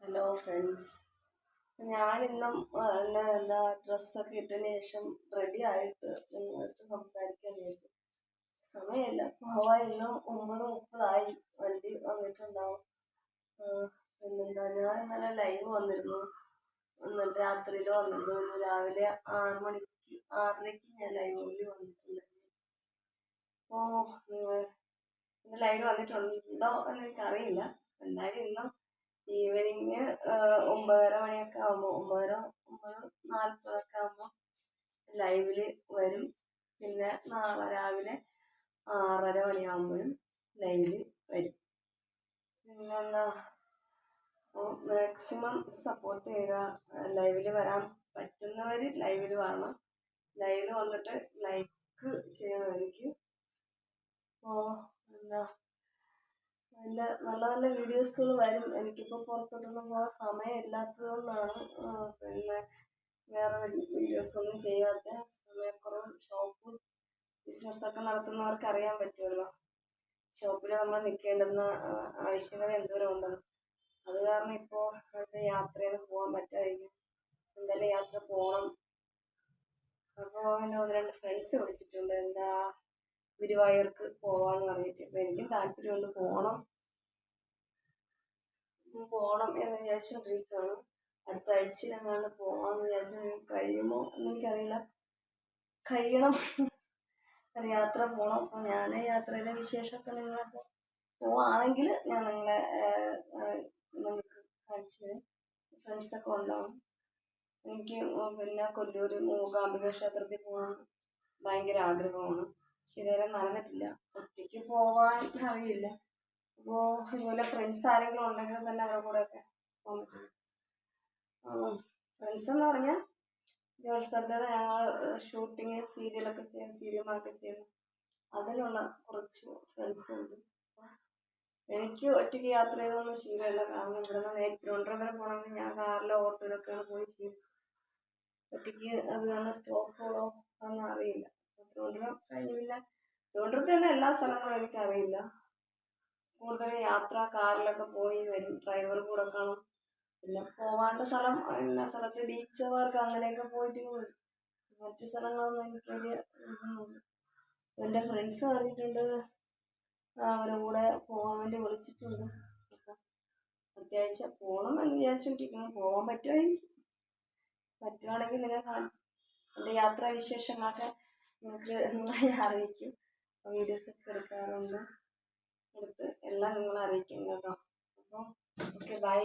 Hello friends, ഞാനിന്നും എന്താ ഡ്രസ്സൊക്കെ ഇട്ടതിന് ശേഷം റെഡി ആയിട്ട് നിങ്ങൾക്ക് സംസാരിക്കാൻ വിചാരിച്ചു. സമയമില്ല, പോവാൻ ഇന്നും 9:30 വണ്ടി വന്നിട്ടുണ്ടാവും. പിന്നെന്താ, ഞാൻ ഇന്നലെ ലൈവ് വന്നിരുന്നു, ഇന്നലെ രാത്രിയിൽ വന്നിരുന്നു. ഇന്ന് രാവിലെ 6:30 ഞാൻ ലൈവിൽ വന്നിട്ടുണ്ടായിരുന്നു. അപ്പോൾ ഇന്ന് ലൈവ് വന്നിട്ടുണ്ടോ എന്ന് എനിക്കറിയില്ല. എന്തായാലും ഇന്നും ഈവനിങ് 9:30 മണിയൊക്കെ ആകുമ്പോൾ 9:40 ആകുമ്പോൾ ലൈവിൽ വരും. പിന്നെ നാളെ രാവിലെ 6:30 മണിയാകുമ്പോഴും ലൈവിൽ വരും. പിന്നെന്താ, മാക്സിമം സപ്പോർട്ട് ചെയ്യുക. ലൈവിൽ വരാൻ പറ്റുന്നവർ ലൈവിൽ വരണം. ലൈവിൽ വന്നിട്ട് ലൈക്ക് ചെയ്യണം എനിക്ക്. എന്താ, നല്ല നല്ല വീഡിയോസുകൾ വരും. എനിക്കിപ്പോൾ പുറത്തോട്ടൊന്നും പോകാൻ സമയമില്ലാത്തത് കൊണ്ടാണ് പിന്നെ വേറെ വീഡിയോസൊന്നും ചെയ്യാത്ത. സമയക്കുറവും ഷോപ്പ് ബിസിനസ്സൊക്കെ നടത്തുന്നവർക്ക് അറിയാൻ പറ്റുമല്ലോ, ഷോപ്പിൽ നമ്മൾ നിൽക്കേണ്ടുന്ന ആവശ്യകത എന്തോരം ഉണ്ടെന്ന്. അത് കാരണം ഇപ്പോൾ ഇപ്പോഴത്തെ യാത്രയൊന്നും പോകാൻ പറ്റാതിരിക്കും. എന്തായാലും യാത്ര പോകണം. അപ്പോൾ എൻ്റെ 1-2 ഫ്രണ്ട്സ് വിളിച്ചിട്ടുണ്ട്, എന്താ ഗുരുവായൂർക്ക് പോവാന്ന് പറഞ്ഞിട്ട്. അപ്പോൾ എനിക്കും താല്പര്യമുണ്ട്, പോകണം എന്ന് വിചാരിച്ചുകൊണ്ടിരിക്കുകയാണ്. അടുത്ത ആഴ്ചയിൽ എങ്ങാണ്ട് പോകാമെന്ന് വിചാരിച്ചു. കഴിയുമോ എന്നെനിക്കറിയില്ല, കഴിയണം. ഒരു യാത്ര പോകണം. അപ്പോൾ ഞാൻ യാത്രയിലെ വിശേഷമൊക്കെ നിങ്ങളൊക്കെ പോവുകയാണെങ്കിൽ ഞാൻ നിങ്ങൾക്ക് കാണിച്ചു തരും. ഫ്രണ്ട്സൊക്കെ ഉണ്ടാവും. എനിക്ക് പിന്നെ കൊല്ലൂർ മൂകാംബിക ക്ഷേത്രത്തിൽ പോകാൻ ഭയങ്കര ആഗ്രഹമാണ്. പക്ഷെ ഇതുവരെ നടന്നിട്ടില്ല. ഒറ്റയ്ക്ക് പോവാൻ അറിയില്ല. അപ്പോൾ ഇതുപോലെ ഫ്രണ്ട്സ് ആരെങ്കിലും ഉണ്ടെങ്കിൽ തന്നെ അവരുടെ കൂടെയൊക്കെ പോകാൻ പറ്റും. ഫ്രണ്ട്സ് എന്ന് പറഞ്ഞാൽ ഇതുപോലെ സ്ഥലത്താണ് ഞങ്ങൾ ഷൂട്ടിങ്, സീരിയലൊക്കെ ചെയ്യുന്ന, സീരിയലൊക്കെ ചെയ്യുന്ന അതിനുള്ള കുറച്ച് ഫ്രണ്ട്സുണ്ട്. എനിക്ക് ഒറ്റയ്ക്ക് യാത്ര ചെയ്തൊന്നും ശീലമില്ല. കാരണം ഇവിടെ നിന്ന് തിരുവനന്തപുരം വരെ പോകണമെങ്കിൽ ഞാൻ കാറിലോ ഓട്ടോയിലൊക്കെയാണ് പോയി ശീലിച്ചത്. ഒറ്റയ്ക്ക് അത് കാരണം സ്റ്റോപ്പുകളോ ഒന്നും അറിയില്ല. തിരുവനന്തപുരം കഴിഞ്ഞ് പിന്നെ തിരുവനന്തപുരത്ത് തന്നെ എല്ലാ സ്ഥലങ്ങളും എനിക്കറിയില്ല. കൂടുതൽ യാത്ര കാറിലൊക്കെ പോയി വരും, ഡ്രൈവർ കൂടെ കാണും. പിന്നെ പോവാണ്ട സ്ഥലം എല്ലാ സ്ഥലത്ത് ബീച്ച് പാർക്ക് അങ്ങനെയൊക്കെ പോയിട്ട് വരും. മറ്റു സ്ഥലങ്ങളൊന്നും എനിക്ക് വലിയ ഇതൊന്നുമില്ല. എൻ്റെ ഫ്രണ്ട്സ് പറഞ്ഞിട്ടുണ്ട്, അവരുടെ കൂടെ പോകാൻ വേണ്ടി വിളിച്ചിട്ടുണ്ട്. അപ്പം അടുത്തയാഴ്ച പോകണം എന്ന് വിചാരിച്ചുകൊണ്ടിരിക്കുന്നു. പോകാൻ പറ്റുവാണെങ്കിൽ നിങ്ങൾ കാണും. എൻ്റെ യാത്രാ വിശേഷങ്ങളൊക്കെ നിങ്ങളെ അറിയിക്കും. വീഡിയോസൊക്കെ എടുക്കാറുണ്ട്, എല്ലാം നിങ്ങളെ അറിയിക്കും കേട്ടോ. അപ്പോൾ ഓക്കെ, ബൈ.